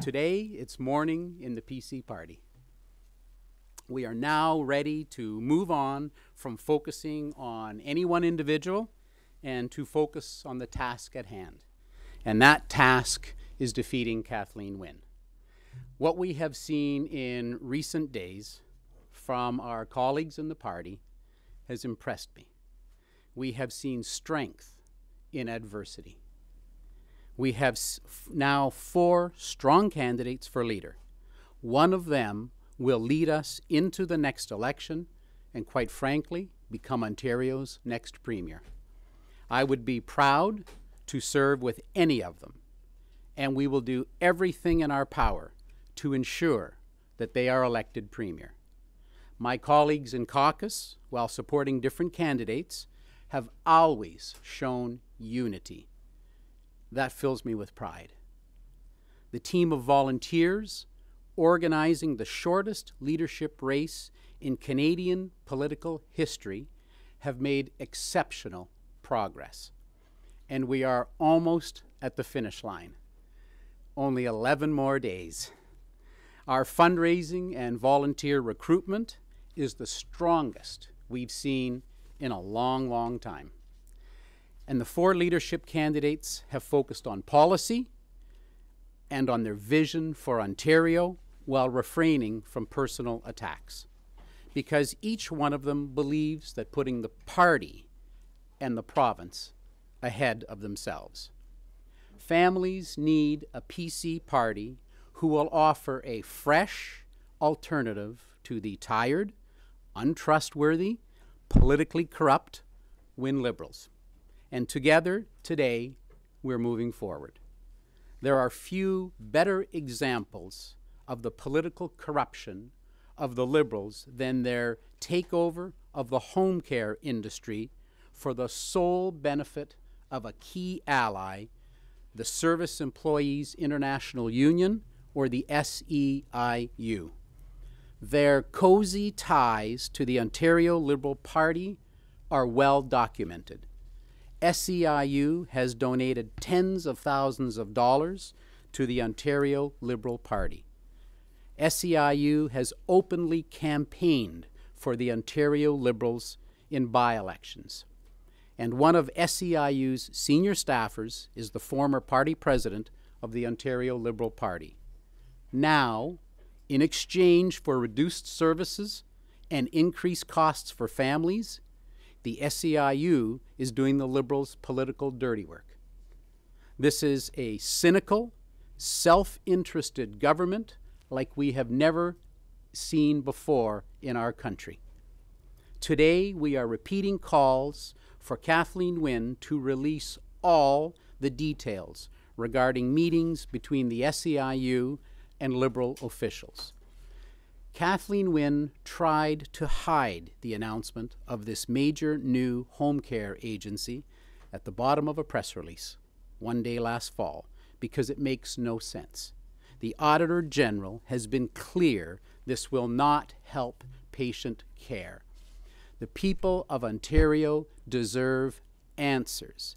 Today, it's morning in the PC party. We are now ready to move on from focusing on any one individual and to focus on the task at hand. And that task is defeating Kathleen Wynne. What we have seen in recent days from our colleagues in the party has impressed me. We have seen strength in adversity. We have now 4 strong candidates for leader. One of them will lead us into the next election and, quite frankly, become Ontario's next premier. I would be proud to serve with any of them, and we will do everything in our power to ensure that they are elected premier. My colleagues in caucus, while supporting different candidates, have always shown unity. That fills me with pride. The team of volunteers organizing the shortest leadership race in Canadian political history have made exceptional progress. And we are almost at the finish line. Only 11 more days. Our fundraising and volunteer recruitment is the strongest we've seen in a long, long time. And the 4 leadership candidates have focused on policy and on their vision for Ontario while refraining from personal attacks. Because each one of them believes that putting the party and the province ahead of themselves. Families need a PC party who will offer a fresh alternative to the tired, untrustworthy, politically corrupt Wynne Liberals. And together, today, we're moving forward. There are few better examples of the political corruption of the Liberals than their takeover of the home care industry for the sole benefit of a key ally, the Service Employees International Union, or the SEIU. Their cozy ties to the Ontario Liberal Party are well documented. SEIU has donated tens of thousands of dollars to the Ontario Liberal Party. SEIU has openly campaigned for the Ontario Liberals in by-elections. And one of SEIU's senior staffers is the former party president of the Ontario Liberal Party. Now, in exchange for reduced services and increased costs for families, the SEIU is doing the Liberals' political dirty work. This is a cynical, self-interested government like we have never seen before in our country. Today, we are repeating calls for Kathleen Wynne to release all the details regarding meetings between the SEIU and Liberal officials. Kathleen Wynne tried to hide the announcement of this major new home care agency at the bottom of a press release one day last fall because it makes no sense. The Auditor General has been clear this will not help patient care. The people of Ontario deserve answers.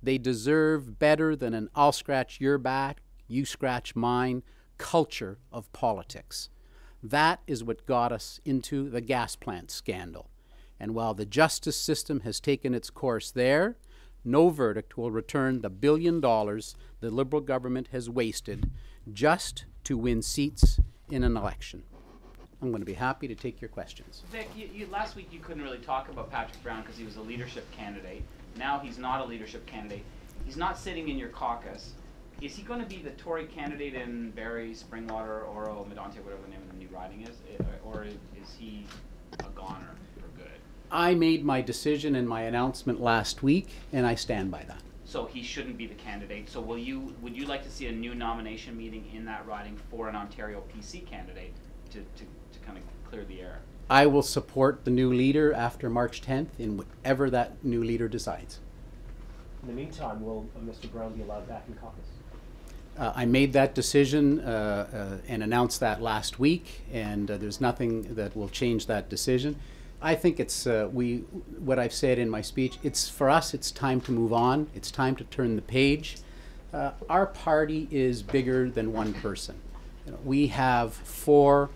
They deserve better than an I'll scratch your back, you scratch mine culture of politics. That is what got us into the gas plant scandal. And while the justice system has taken its course there, no verdict will return the $1 billion the Liberal government has wasted just to win seats in an election. I'm going to be happy to take your questions. Vic, last week you couldn't really talk about Patrick Brown because he was a leadership candidate. Now he's not a leadership candidate. He's not sitting in your caucus. Is he going to be the Tory candidate in Barrie, Springwater, Oro, Medonte, whatever the name of the new riding is? Or is he a goner for good? I made my decision in my announcement last week, and I stand by that. So he shouldn't be the candidate. So would you like to see a new nomination meeting in that riding for an Ontario PC candidate to kind of clear the air? I will support the new leader after March 10th in whatever that new leader decides. In the meantime, will Mr. Brown be allowed back in caucus? I made that decision and announced that last week, and there's nothing that will change that decision. I think it's what I've said in my speech. It's for us. It's time to move on. It's time to turn the page. Our party is bigger than one person. We have 4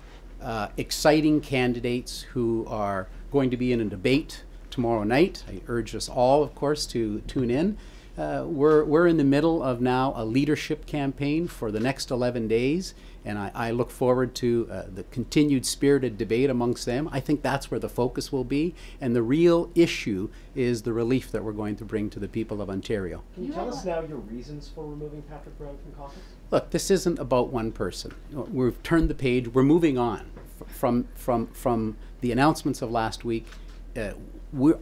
exciting candidates who are going to be in a debate tomorrow night. I urge us all, of course, to tune in. We're in the middle of now a leadership campaign for the next 11 days, and I look forward to the continued spirited debate amongst them. I think that's where the focus will be, and the real issue is the relief that we're going to bring to the people of Ontario. Can you tell us now your reasons for removing Patrick Brown from caucus? Look, this isn't about one person. We've turned the page. We're moving on from the announcements of last week.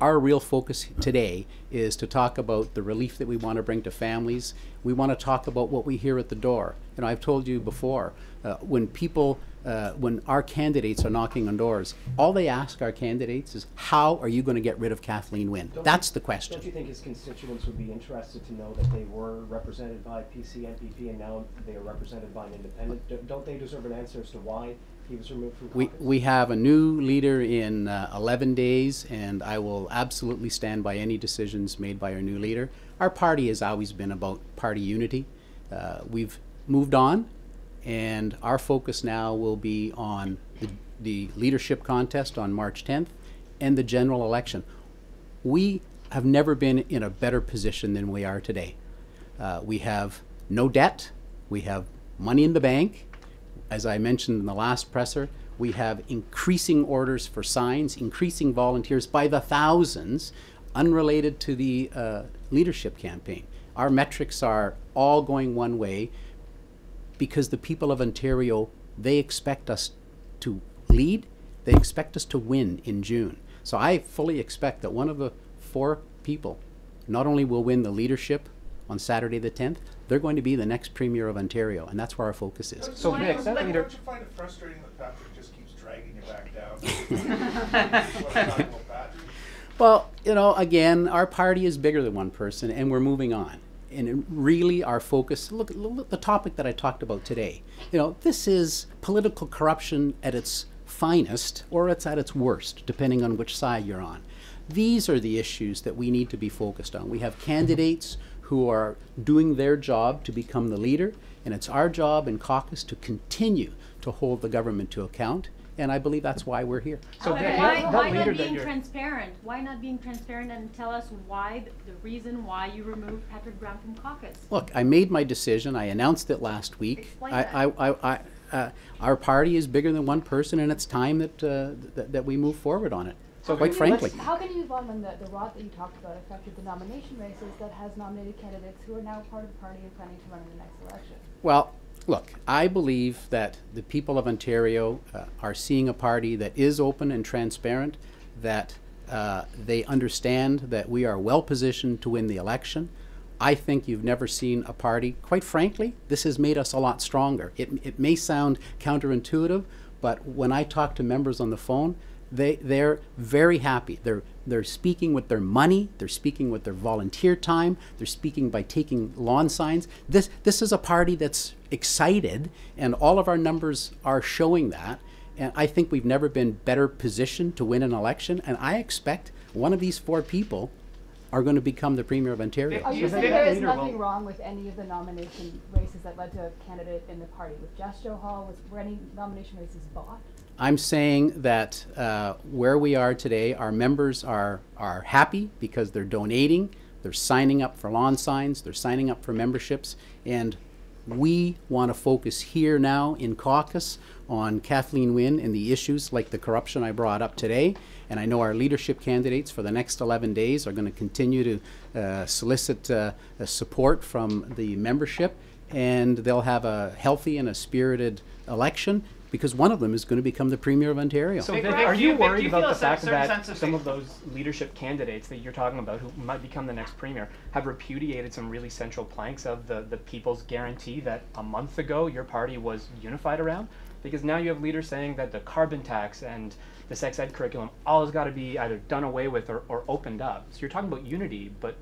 Our real focus today is to talk about the relief that we want to bring to families. We want to talk about what we hear at the door. I've told you before, when our candidates are knocking on doors, all they ask our candidates is, how are you going to get rid of Kathleen Wynne? That's the question. Don't you think his constituents would be interested to know that they were represented by PC, NPP, and now they are represented by an independent? Don't they deserve an answer as to why he was removed from caucus? We have a new leader in 11 days, and I will absolutely stand by any decisions made by our new leader. Our party has always been about party unity. We've moved on, and our focus now will be on the leadership contest on March 10th and the general election. We have never been in a better position than we are today. We have no debt. We have money in the bank. As I mentioned in the last presser, we have increasing orders for signs, increasing volunteers by the thousands, unrelated to the leadership campaign. Our metrics are all going one way because the people of Ontario, they expect us to lead, they expect us to win in June. So I fully expect that one of the 4 people not only will win the leadership on Saturday the 10th, they're going to be the next Premier of Ontario, and that's where our focus is. So Vic, don't you find it frustrating that Patrick just keeps dragging you back down? Well, again, our party is bigger than one person, and we're moving on. And really our focus, look the topic that I talked about today. This is political corruption at its finest, or it's at its worst, depending on which side you're on. These are the issues that we need to be focused on. We have candidates who are doing their job to become the leader, and it's our job in caucus to continue to hold the government to account, and I believe that's why we're here. So why not being transparent? Why not being transparent and tell us why, the reason why you removed Patrick Brown from caucus? Look, I made my decision. I announced it last week. Our party is bigger than one person, and it's time that we move forward on it. So quite frankly. How can you move on when the rot that you talked about affected the nomination races that has nominated candidates who are now part of the party and planning to run in the next election? Well, look, I believe that the people of Ontario are seeing a party that is open and transparent, that they understand that we are well positioned to win the election. I think you've never seen a party, quite frankly, this has made us a lot stronger. It may sound counterintuitive, but when I talk to members on the phone, they're very happy. They're speaking with their money, they're speaking with their volunteer time, they're speaking by taking lawn signs. This is a party that's excited, and all of our numbers are showing that. And I think we've never been better positioned to win an election, and I expect one of these 4 people are going to become the Premier of Ontario. Are you saying there is nothing wrong with any of the nomination races that led to a candidate in the party? With Joe Hall, were any nomination races bought? I'm saying that where we are today, our members are happy because they're donating, they're signing up for lawn signs, they're signing up for memberships, and we want to focus here now in caucus on Kathleen Wynne and the issues like the corruption I brought up today. And I know our leadership candidates for the next 11 days are going to continue to solicit support from the membership, and they'll have a healthy and a spirited election, because one of them is going to become the Premier of Ontario. So Vic, are you worried about the fact that some of those leadership candidates that you're talking about who might become the next Premier have repudiated some really central planks of the people's guarantee that a month ago your party was unified around? Because now you have leaders saying that the carbon tax and the sex ed curriculum all has got to be either done away with or opened up. So you're talking about unity, but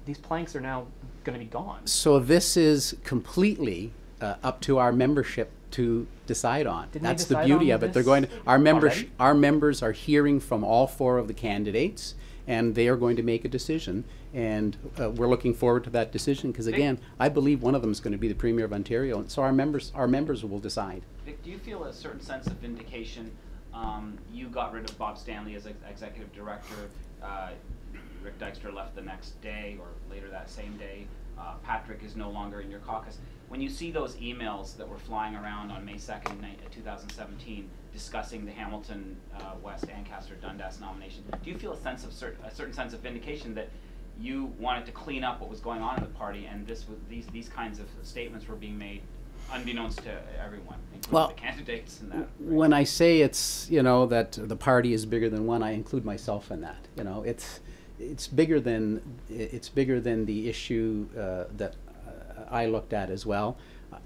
these planks are now going to be gone. So this is completely up to our membership to decide on. That's the beauty of it. They're going to, our members are hearing from all 4 of the candidates, and they are going to make a decision. And we're looking forward to that decision because, again, I believe one of them is going to be the Premier of Ontario, and so our members will decide. Vic, do you feel a certain sense of vindication? You got rid of Bob Stanley as executive director. Rick Dykstra left the next day or later that same day. Patrick is no longer in your caucus. When you see those emails that were flying around on May 2nd, 2017, discussing the Hamilton, West, Ancaster, Dundas nomination, do you feel a certain sense of vindication that you wanted to clean up what was going on in the party, and these kinds of statements were being made unbeknownst to everyone, including the candidates and that? Right? When I say it's, that the party is bigger than one, I include myself in that. It's bigger than the issue that I looked at as well.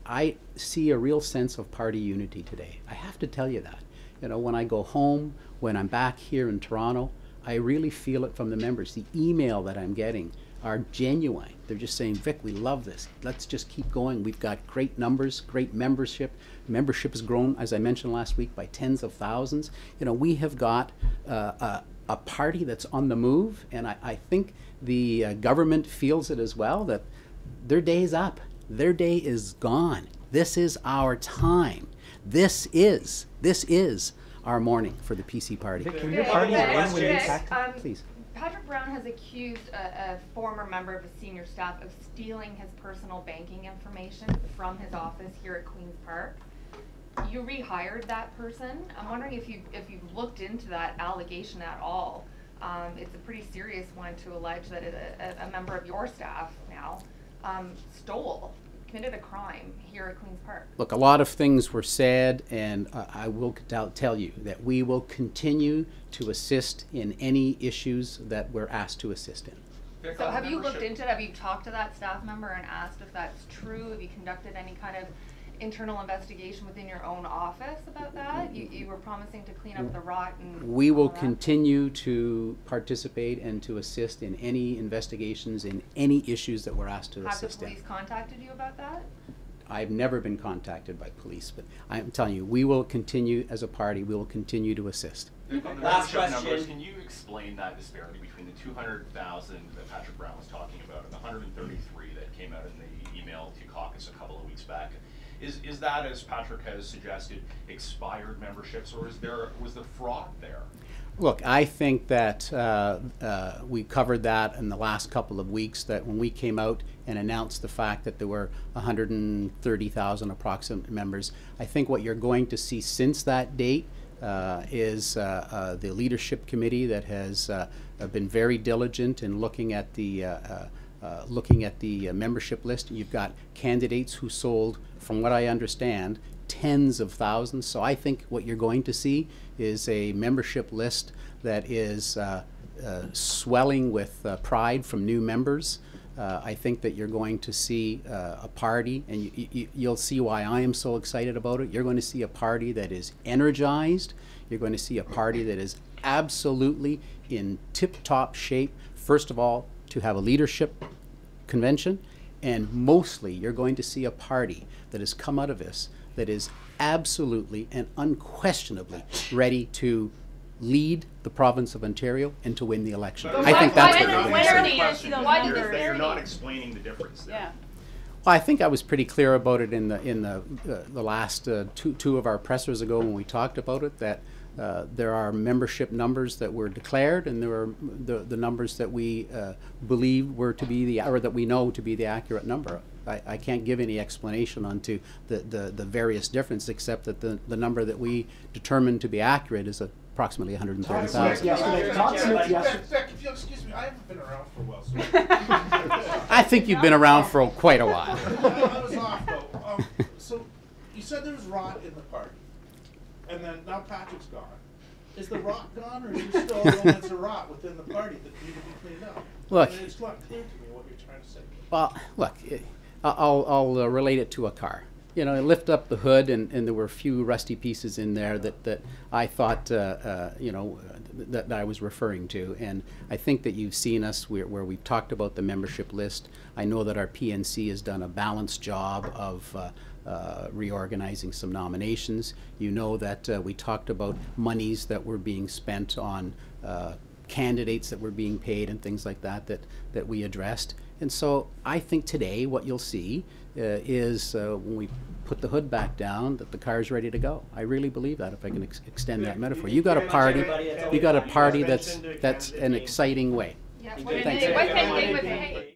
I see a real sense of party unity today. I have to tell you that. When I go home, when I'm back here in Toronto, I really feel it from the members. The email that I'm getting are genuine. They're just saying, Vic, we love this. Let's just keep going. We've got great numbers, great membership. Membership has grown, as I mentioned last week, by tens of thousands. We have got a party that's on the move, and I think the government feels it as well, that their day is up. Their day is gone. This is our time. This is our morning for the PC party. Can your party win when you attack? Please. Patrick Brown has accused a former member of his senior staff of stealing his personal banking information from his office here at Queen's Park. You rehired that person. I'm wondering if you've looked into that allegation at all. It's a pretty serious one to allege that a member of your staff now committed a crime here at Queen's Park. Look, a lot of things were said, and I will tell you that we will continue to assist in any issues that we're asked to assist in. So have you looked into it? Have you talked to that staff member and asked if that's true? Have you conducted any kind of internal investigation within your own office about that? You were promising to clean up the rot and we will continue to participate and to assist in any investigations in any issues that we're asked to assist in. Have the police contacted you about that? I've never been contacted by police, but I'm telling you, we will continue as a party, we will continue to assist. Last question. Numbers, can you explain that disparity between the 200,000 that Patrick Brown was talking about and the 133 that came out in the email to caucus a couple of weeks back? Is that, as Patrick has suggested, expired memberships, or was the fraud there? Look, I think that we covered that in the last couple of weeks, that when we came out and announced the fact that there were 130,000 approximate members, I think what you're going to see since that date is the leadership committee that has been very diligent in looking at the membership list. You've got candidates who sold, from what I understand, tens of thousands. So I think what you're going to see is a membership list that is swelling with pride from new members. I think that you're going to see a party, and you'll see why I am so excited about it. You're going to see a party that is energized. You're going to see a party that is absolutely in tip-top shape. First of all, to have a leadership convention, and mostly you're going to see a party that has come out of this that is absolutely and unquestionably ready to lead the province of Ontario and to win the election. I think that's what you're going to see. That you're not explaining the difference there. Yeah. Well, I think I was pretty clear about it in the last two of our pressers ago when we talked about it, that there are membership numbers that were declared, and there are the numbers that we believe were to be or that we know to be the accurate number. I can't give any explanation onto the various differences, except that the number that we determined to be accurate is approximately 130,000. If you'll excuse me, I haven't been around for a while. So I think you've been around for quite a while. I was off though. So you said there was rot in the party, and then now Patrick's gone. Is the rot gone, or is there still elements of rot within the party that need to be cleaned up? Look, I mean, it's not clear to me what you're trying to say. Well, look, I'll relate it to a car. You know, I lift up the hood, and there were a few rusty pieces in there that I thought, you know, that I was referring to. And I think that you've seen us where we've talked about the membership list. I know that our PNC has done a balanced job of reorganizing some nominations. You know that we talked about monies that were being spent on candidates that were being paid and things like that that we addressed. And so I think today what you'll see is when we put the hood back down, that the car's ready to go. I really believe that, if I can extend that metaphor. You got a party that's an exciting way. Yeah, Thanks.